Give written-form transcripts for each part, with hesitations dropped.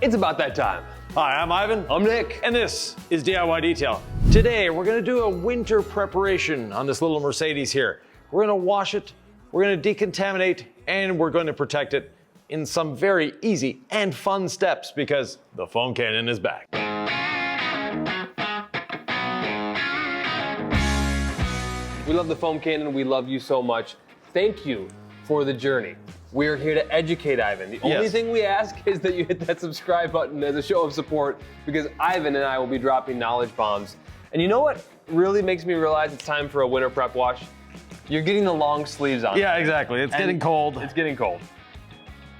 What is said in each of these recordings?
It's about that time. Hi, I'm Ivan. I'm Nick. And this is DIY Detail. Today, we're gonna do a winter preparation on this little Mercedes here. We're gonna wash it, we're gonna decontaminate, and we're going to protect it in some very easy and fun steps because the foam cannon is back. We love the foam cannon. We love you so much. Thank you for the journey. We're here to educate Ivan. The only thing we ask is that you hit that subscribe button as a show of support because Ivan and I will be dropping knowledge bombs. And you know what really makes me realize it's time for a winter prep wash? You're getting the long sleeves on. Yeah, exactly. It's getting cold. It's getting cold.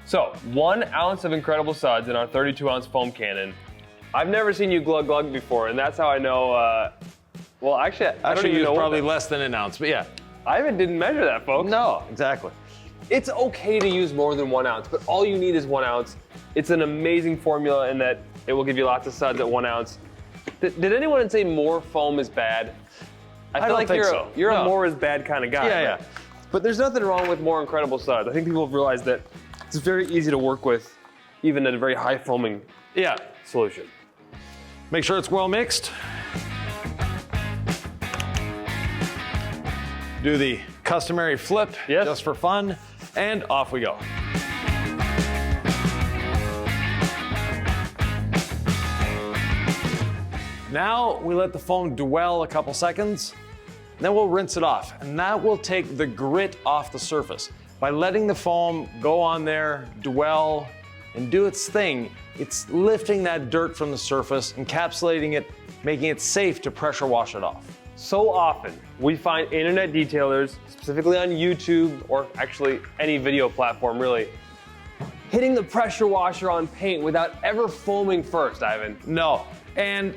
So 1 ounce of incredible suds in our 32-ounce foam cannon. I've never seen you glug glug before, and that's how I know. Well, actually, I don't even know. Probably less than an ounce, but yeah. Ivan didn't measure that, folks. No, exactly. It's okay to use more than 1 ounce, but all you need is 1 ounce. It's an amazing formula in that it will give you lots of suds at 1 ounce. Did anyone say more foam is bad? I feel like you're a more is bad kind of guy. Yeah. But there's nothing wrong with more incredible suds. I think people have realized that it's very easy to work with, even at a very high foaming solution. Make sure it's well mixed. Do the customary flip just for fun, and off we go. Now we let the foam dwell a couple seconds, then we'll rinse it off, and that will take the grit off the surface. By letting the foam go on there, dwell, and do its thing, it's lifting that dirt from the surface, encapsulating it, making it safe to pressure wash it off. So often, we find internet detailers, specifically on YouTube, or actually any video platform really, hitting the pressure washer on paint without ever foaming first, Ivan. No, and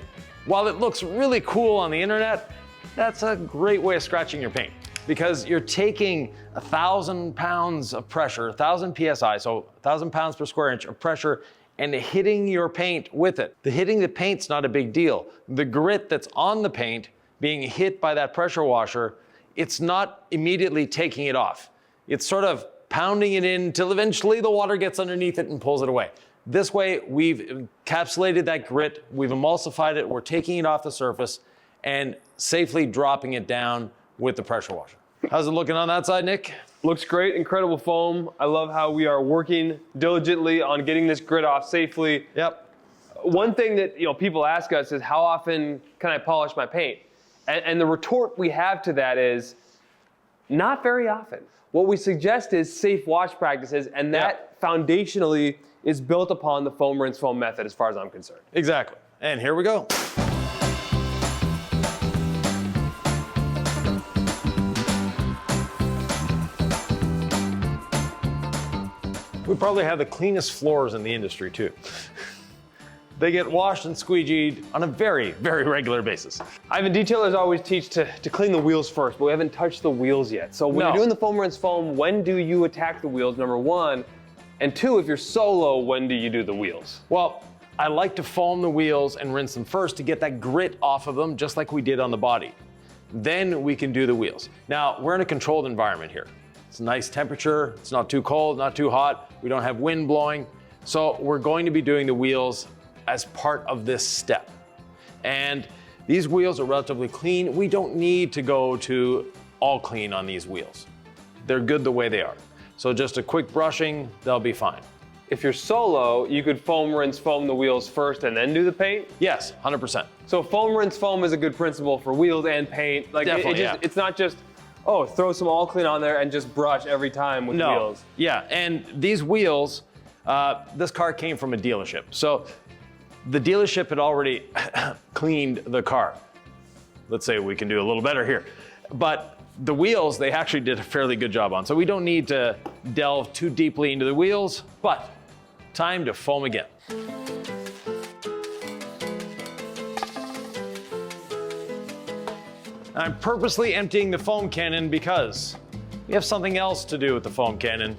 while it looks really cool on the internet, that's a great way of scratching your paint because you're taking 1,000 pounds of pressure, 1,000 PSI, so 1,000 pounds per square inch of pressure, and hitting your paint with it. Hitting the paint's not a big deal. The grit that's on the paint being hit by that pressure washer, it's not immediately taking it off. It's sort of pounding it in until eventually the water gets underneath it and pulls it away. This way, we've encapsulated that grit, we've emulsified it, we're taking it off the surface and safely dropping it down with the pressure washer. How's it looking on that side, Nick? Looks great, incredible foam. I love how we are working diligently on getting this grit off safely. Yep. One thing that people ask us is how often can I polish my paint? And the retort we have to that is not very often. What we suggest is safe wash practices, and that foundationally is built upon the foam rinse foam method as far as I'm concerned. Exactly. And here we go. We probably have the cleanest floors in the industry too. They get washed and squeegeed on a very, very regular basis. Ivan, detailers always teach to clean the wheels first, but we haven't touched the wheels yet. So when you're doing the foam rinse foam, when do you attack the wheels, number one? And two, if you're solo, when do you do the wheels? Well, I like to foam the wheels and rinse them first to get that grit off of them, just like we did on the body. Then we can do the wheels. Now, we're in a controlled environment here. It's a nice temperature, it's not too cold, not too hot, we don't have wind blowing. So we're going to be doing the wheels as part of this step. And these wheels are relatively clean. We don't need to go to all clean on these wheels. They're good the way they are. So just a quick brushing, they'll be fine. If you're solo, you could foam rinse foam the wheels first and then do the paint? Yes, 100%. So foam rinse foam is a good principle for wheels and paint. Like definitely, it's not just, throw some all clean on there and just brush every time with wheels. Yeah, and these wheels, this car came from a dealership. So the dealership had already cleaned the car. Let's say we can do a little better here. But the wheels, they actually did a fairly good job on. So we don't need to delve too deeply into the wheels, but time to foam again. I'm purposely emptying the foam cannon because we have something else to do with the foam cannon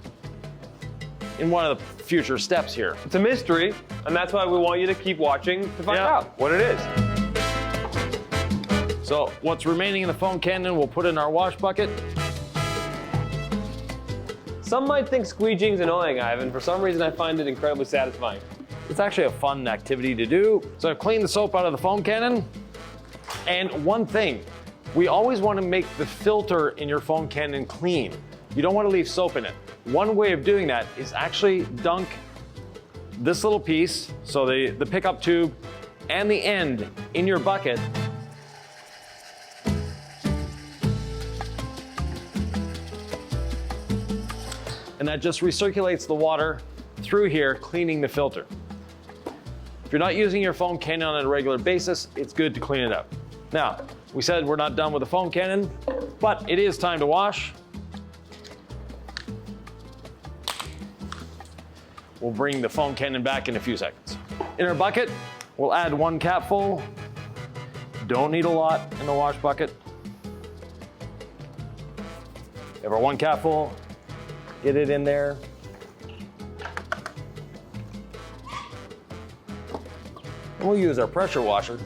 in one of the future steps here. It's a mystery, and that's why we want you to keep watching to find out what it is. So what's remaining in the foam cannon, we'll put in our wash bucket. Some might think squeegeeing's annoying, Ivan. For some reason, I find it incredibly satisfying. It's actually a fun activity to do. So I've cleaned the soap out of the foam cannon. And one thing, we always want to make the filter in your foam cannon clean. You don't want to leave soap in it. One way of doing that is actually dunk this little piece, so the pickup tube and the end in your bucket. And that just recirculates the water through here, cleaning the filter. If you're not using your foam cannon on a regular basis, it's good to clean it up. Now, we said we're not done with the foam cannon, but it is time to wash. We'll bring the foam cannon back in a few seconds. In our bucket, we'll add 1 capful. Don't need a lot in the wash bucket. We have our 1 capful. Get it in there. And we'll use our pressure washer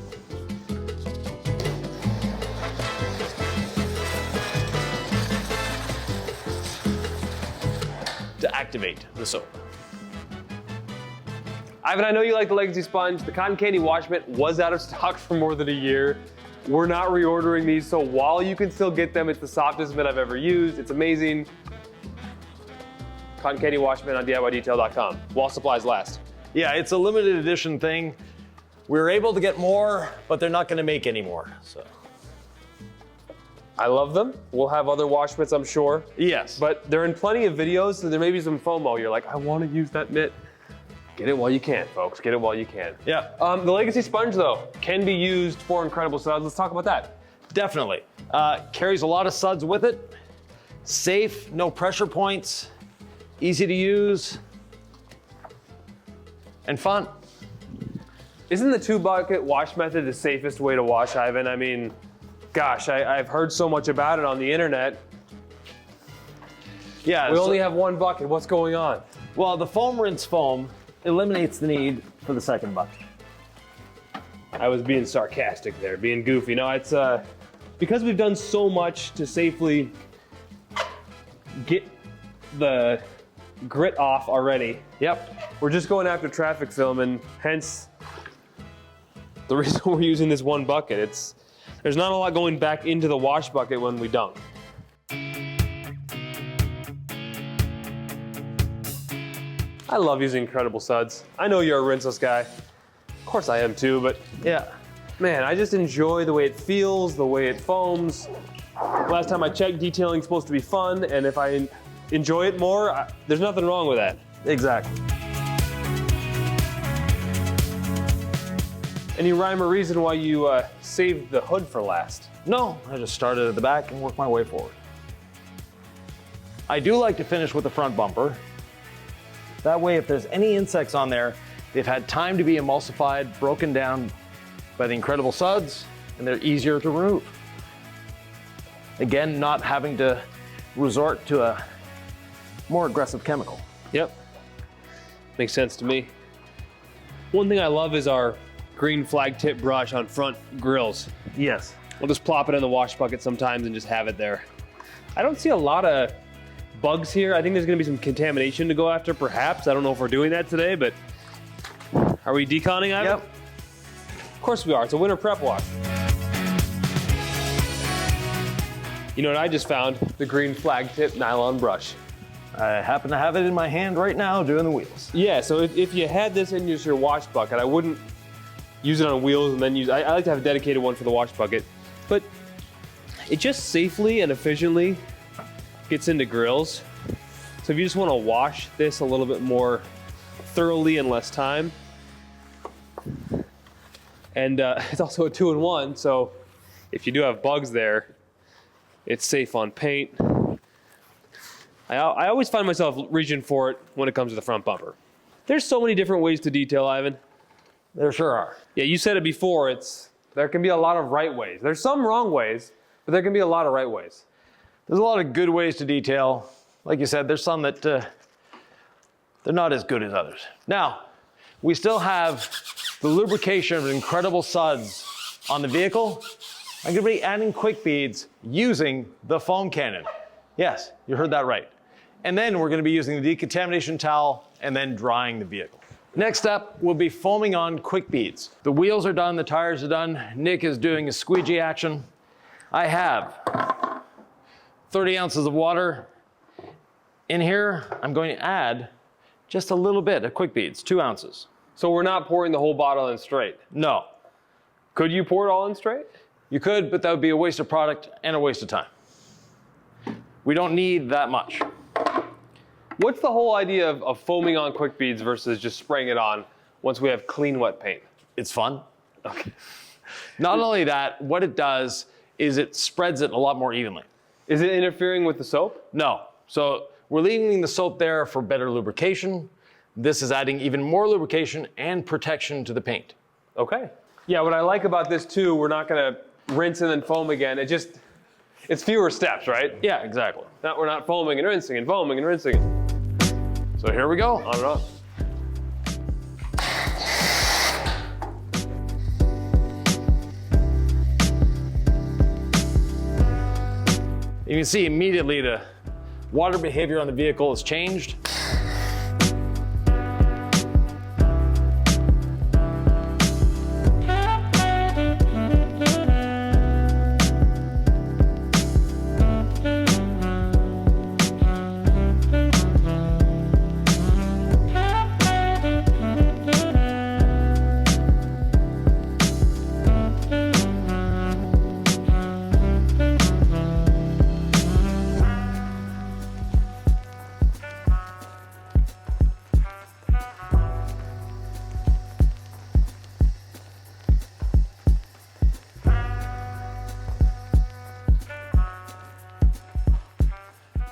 to activate the soap. Ivan, I know you like the Legacy Sponge. The Cotton Candy Wash Mitt was out of stock for more than a year. We're not reordering these, so while you can still get them, it's the softest mitt I've ever used. It's amazing. Cotton Candy Wash Mitt on DIYdetail.com, while supplies last. Yeah, it's a limited edition thing. We were able to get more, but they're not gonna make any more, so. I love them. We'll have other wash mitts, I'm sure. Yes. But they're in plenty of videos, so there may be some FOMO. You're like, I wanna use that mitt. Get it while you can, folks. Get it while you can. Yeah. The Legacy Sponge, though, can be used for incredible suds. Let's talk about that. Definitely. Carries a lot of suds with it. Safe, no pressure points, easy to use, and fun. Isn't the 2-bucket wash method the safest way to wash, Ivan? I mean, gosh, I've heard so much about it on the internet. Yeah. We only have 1 bucket. What's going on? Well, the foam rinse foam eliminates the need for the 2nd bucket. I was being sarcastic there, being goofy. No, it's because we've done so much to safely get the grit off already. Yep. We're just going after traffic film, and hence the reason we're using this 1 bucket. There's not a lot going back into the wash bucket when we dunk. I love using incredible suds. I know you're a rinseless guy. Of course I am too, but Yeah. man, I just enjoy the way it feels, the way it foams. Last time I checked, detailing's supposed to be fun, and if I enjoy it more, there's nothing wrong with that. Exactly. Any rhyme or reason why you saved the hood for last? No, I just started at the back and worked my way forward. I do like to finish with the front bumper. That way, if there's any insects on there, they've had time to be emulsified, broken down by the incredible suds, and they're easier to remove. Again, not having to resort to a more aggressive chemical. Yep. Makes sense to me. One thing I love is our green flag tip brush on front grills. Yes. We'll just plop it in the wash bucket sometimes and just have it there. I don't see a lot of bugs here. I think there's gonna be some contamination to go after, perhaps. I don't know if we're doing that today, but are we deconning, Ivan? Yep. Of course we are. It's a winter prep wash. You know what I just found? The green flag tip nylon brush. I happen to have it in my hand right now doing the wheels. Yeah, so if you had this in your wash bucket, I wouldn't use it on wheels and then use, I like to have a dedicated one for the wash bucket, but it just safely and efficiently gets into grills. So if you just want to wash this a little bit more thoroughly in less time, and it's also a 2-in-1, so if you do have bugs there, it's safe on paint. I always find myself reaching for it when it comes to the front bumper. There's so many different ways to detail, Ivan. There sure are. Yeah, you said it before, there can be a lot of right ways. There's some wrong ways, but there can be a lot of right ways. There's a lot of good ways to detail. Like you said, there's some that they're not as good as others. Now, we still have the lubrication of incredible suds on the vehicle. I'm gonna be adding quick beads using the foam cannon. Yes, you heard that right. And then we're gonna be using the decontamination towel and then drying the vehicle. Next up, we'll be foaming on quick beads. The wheels are done, the tires are done. Nick is doing a squeegee action. I have 30 ounces of water. In here, I'm going to add just a little bit of quick beads, 2 ounces. So we're not pouring the whole bottle in straight? No. Could you pour it all in straight? You could, but that would be a waste of product and a waste of time. We don't need that much. What's the whole idea of foaming on quick beads versus just spraying it on once we have clean wet paint? It's fun. Okay. Not only that, what it does is it spreads it a lot more evenly. Is it interfering with the soap? No. So we're leaving the soap there for better lubrication. This is adding even more lubrication and protection to the paint. Okay. Yeah, what I like about this too, we're not gonna rinse and then foam again. It's fewer steps, right? Yeah, exactly. We're not foaming and rinsing and foaming and rinsing. So here we go. On and off. You can see immediately the water behavior on the vehicle has changed.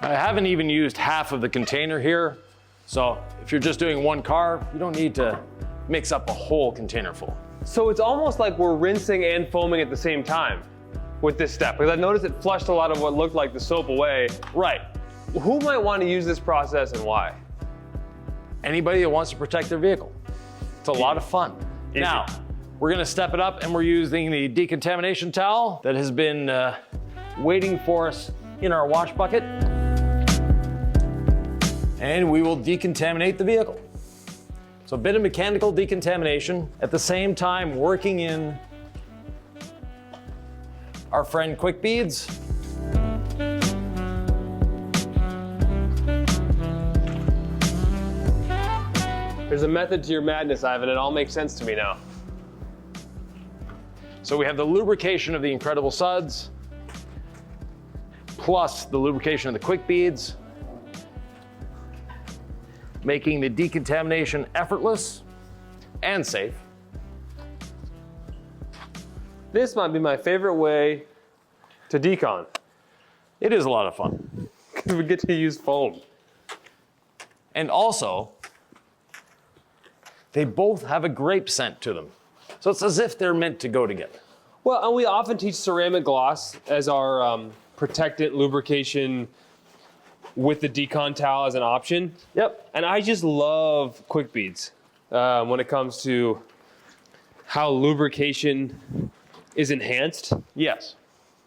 I haven't even used half of the container here. So if you're just doing one car, you don't need to mix up a whole container full. So it's almost like we're rinsing and foaming at the same time with this step, because I've noticed it flushed a lot of what looked like the soap away. Right. Who might want to use this process and why? Anybody that wants to protect their vehicle. It's a lot of fun. Easy. Now, we're gonna step it up and we're using the decontamination towel that has been waiting for us in our wash bucket. And we will decontaminate the vehicle. So a bit of mechanical decontamination, at the same time working in our friend quick beads. There's a method to your madness, Ivan. It all makes sense to me now. So we have the lubrication of the incredible suds, plus the lubrication of the quick beads, making the decontamination effortless and safe. This might be my favorite way to decon. It is a lot of fun. Because we get to use foam. And also, they both have a grape scent to them. So it's as if they're meant to go together. Well, and we often teach ceramic gloss as our protectant lubrication with the decon towel as an option. Yep. And I just love quick beads when it comes to how lubrication is enhanced. Yes.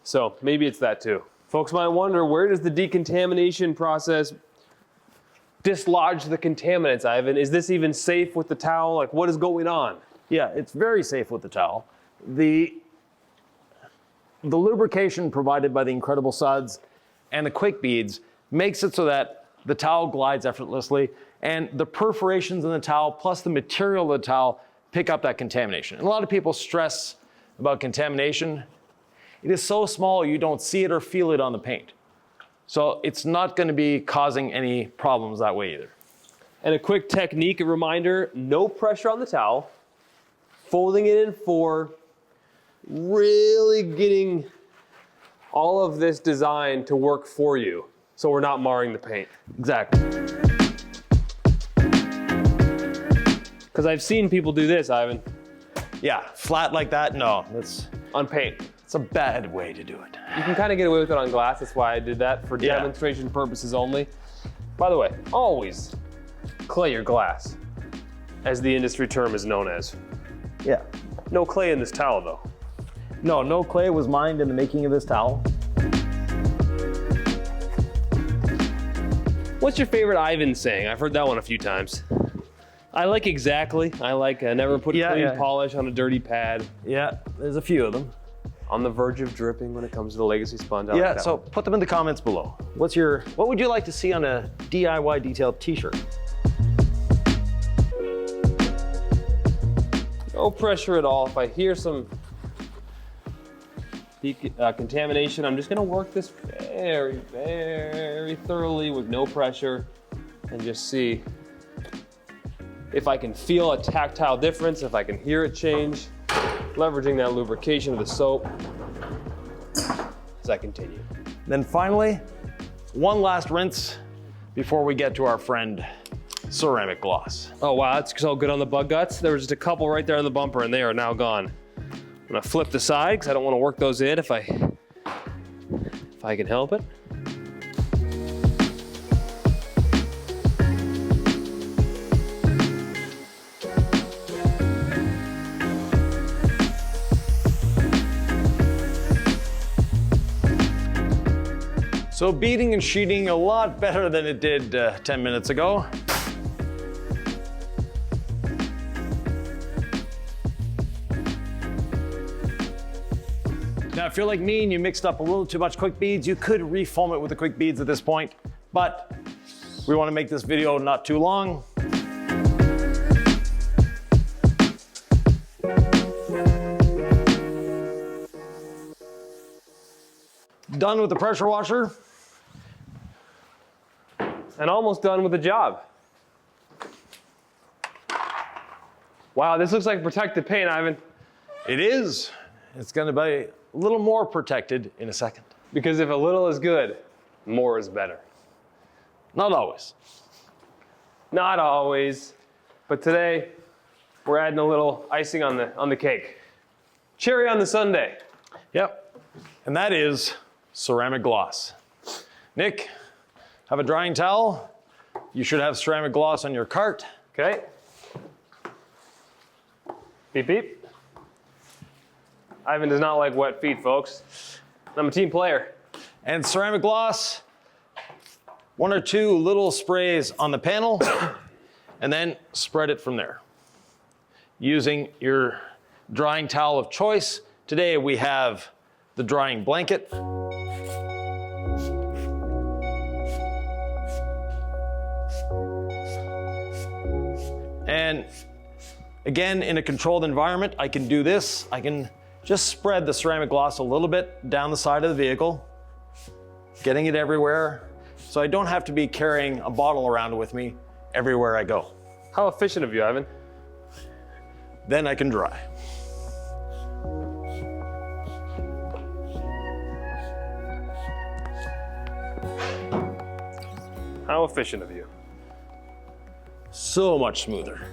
So maybe it's that too. Folks might wonder, where does the decontamination process dislodge the contaminants, Ivan? Is this even safe with the towel? Like, what is going on? Yeah, it's very safe with the towel. The lubrication provided by the incredible suds and the quick beads makes it so that the towel glides effortlessly, and the perforations in the towel plus the material of the towel pick up that contamination. And a lot of people stress about contamination. It is so small you don't see it or feel it on the paint. So it's not going to be causing any problems that way either. And a quick technique, a reminder, no pressure on the towel, folding it in four, really getting all of this design to work for you so we're not marring the paint. Exactly. Because I've seen people do this, Ivan. Yeah, flat like that, no, that's On paint. it's a bad way to do it. You can kind of get away with it on glass. That's why I did that, for Yeah. demonstration purposes only. By the way, always clay your glass, as the industry term is known as. Yeah. No clay in this towel though. No clay was mined in the making of this towel. What's your favorite Ivan saying? I've heard that one a few times. I like exactly. I like never put clean polish on a dirty pad. Yeah, there's a few of them. On the verge of dripping when it comes to the Legacy sponge. I Yeah, like that so one. put them in the comments below. What would you like to see on a DIY detailed t-shirt? No pressure at all. If I hear some contamination, I'm just gonna work this very, very thoroughly with no pressure and just see if I can feel a tactile difference, if I can hear it change, leveraging that lubrication of the soap as I continue. Then finally, one last rinse before we get to our friend ceramic gloss. Oh wow, that's so good on the bug guts. There was just a couple right there on the bumper and they are now gone. I'm gonna flip the side because I don't want to work those in if I can help it. So beading and sheeting a lot better than it did 10 minutes ago. Now, if you're like me and you mixed up a little too much quick beads, you could refoam it with the quick beads at this point, but we want to make this video not too long. Done with the pressure washer. And almost done with the job. Wow, this looks like protected paint, Ivan. It is. It's going to be a little more protected in a second. Because if a little is good, more is better. Not always. Not always, but today we're adding a little icing on the cake. Cherry on the sundae. Yep. And that is ceramic gloss. Nick, have a drying towel. You should have ceramic gloss on your cart. Okay. Beep, beep. Ivan does not like wet feet, folks. I'm a team player. And ceramic gloss, 1 or 2 little sprays on the panel, and then spread it from there. Using your drying towel of choice. Today we have the drying blanket. And again, in a controlled environment, I can do this. I can just spread the ceramic gloss a little bit down the side of the vehicle, getting it everywhere, so I don't have to be carrying a bottle around with me everywhere I go. How efficient of you, Ivan. Then I can dry. How efficient of you. So much smoother.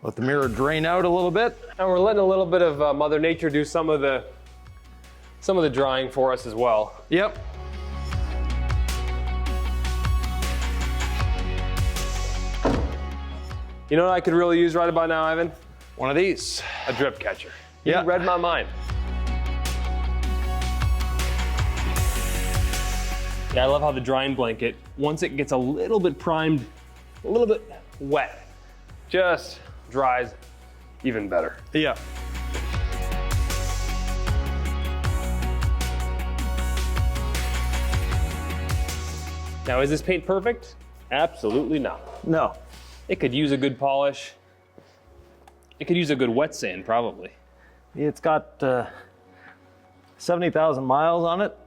Let the mirror drain out a little bit. And we're letting a little bit of Mother Nature do some of the drying for us as well. Yep. You know what I could really use right about now, Ivan? One of these. A drip catcher. You Yeah. read my mind. Yeah, I love how the drying blanket, once it gets a little bit primed, a little bit wet, just dries even better. Yeah. Now, is this paint perfect? Absolutely not. No. It could use a good polish. It could use a good wet sand, probably. It's got 70,000 miles on it.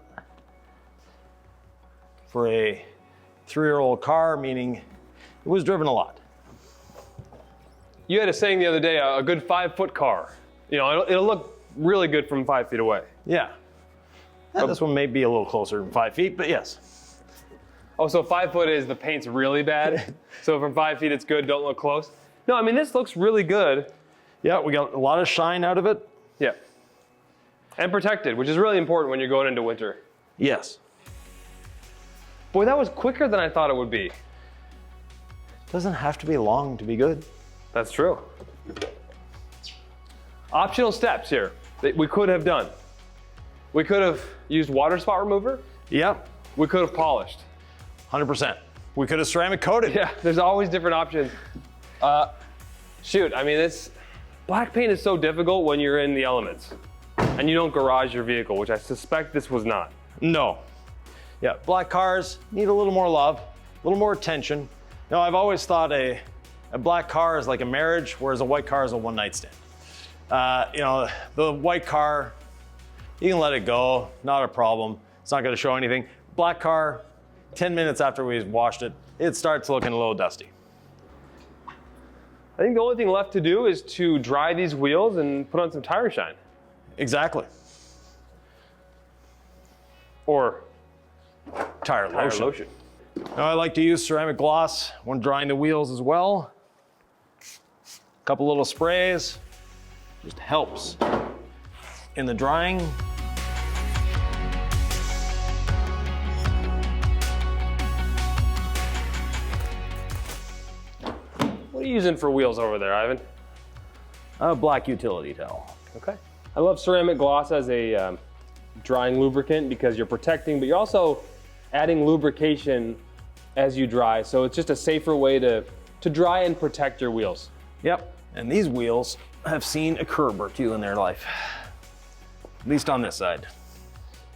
For a 3-year-old car, meaning it was driven a lot. You had a saying the other day, a good 5-foot car. You know, it'll look really good from 5 feet away. Yeah. This one may be a little closer than 5 feet, but yes. Oh, so 5 foot is the paint's really bad? So from 5 feet it's good, don't look close? No, I mean, this looks really good. Yeah, we got a lot of shine out of it. Yeah. And protected, which is really important when you're going into winter. Yes. Boy, that was quicker than I thought it would be. Doesn't have to be long to be good. That's true. Optional steps here that we could have done. We could have used water spot remover. Yep. We could have polished. 100%. We could have ceramic coated. Yeah, there's always different options. Shoot, I mean, black paint is so difficult when you're in the elements and you don't garage your vehicle, which I suspect this was not. No. Yeah, black cars need a little more love, a little more attention. You know, I've always thought a black car is like a marriage, whereas a white car is a one-night stand. You know, the white car, you can let it go, not a problem. It's not gonna show anything. Black car, 10 minutes after we've washed it, it starts looking a little dusty. I think the only thing left to do is to dry these wheels and put on some tire shine. Exactly. Or Tire lotion. Now I like to use ceramic gloss when drying the wheels as well. A couple little sprays, just helps in the drying. What are you using for wheels over there, Ivan? A black utility towel. Okay. I love ceramic gloss as a drying lubricant because you're protecting, but you're also adding lubrication as you dry. So it's just a safer way to dry and protect your wheels. Yep, and these wheels have seen a curb or two in their life. At least on this side.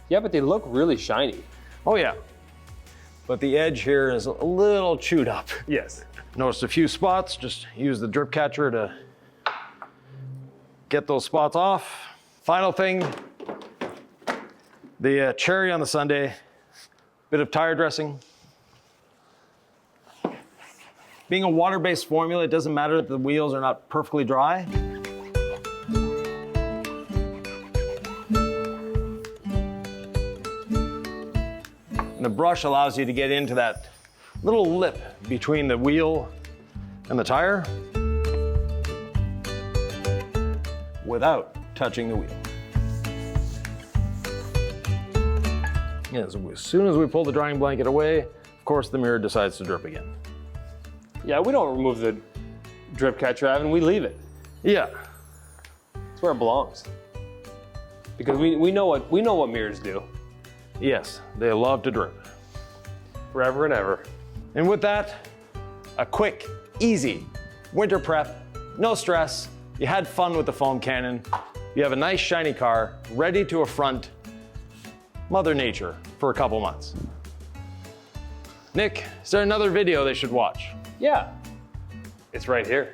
Yeah, but they look really shiny. Oh yeah. But the edge here is a little chewed up. Yes. Noticed a few spots, just use the drip catcher to get those spots off. Final thing, the cherry on the sundae, bit of tire dressing. Being a water-based formula, it doesn't matter if the wheels are not perfectly dry. And the brush allows you to get into that little lip between the wheel and the tire without touching the wheel. As soon as we pull the drying blanket away, of course the mirror decides to drip again. Yeah, we don't remove the drip catcher, Ivan, we leave it. Yeah. It's where it belongs. Because we know what mirrors do. Yes, they love to drip. Forever and ever. And with that, a quick, easy winter prep, no stress. You had fun with the foam cannon. You have a nice shiny car ready to affront Mother Nature for a couple months. Nick, is there another video they should watch? Yeah, it's right here.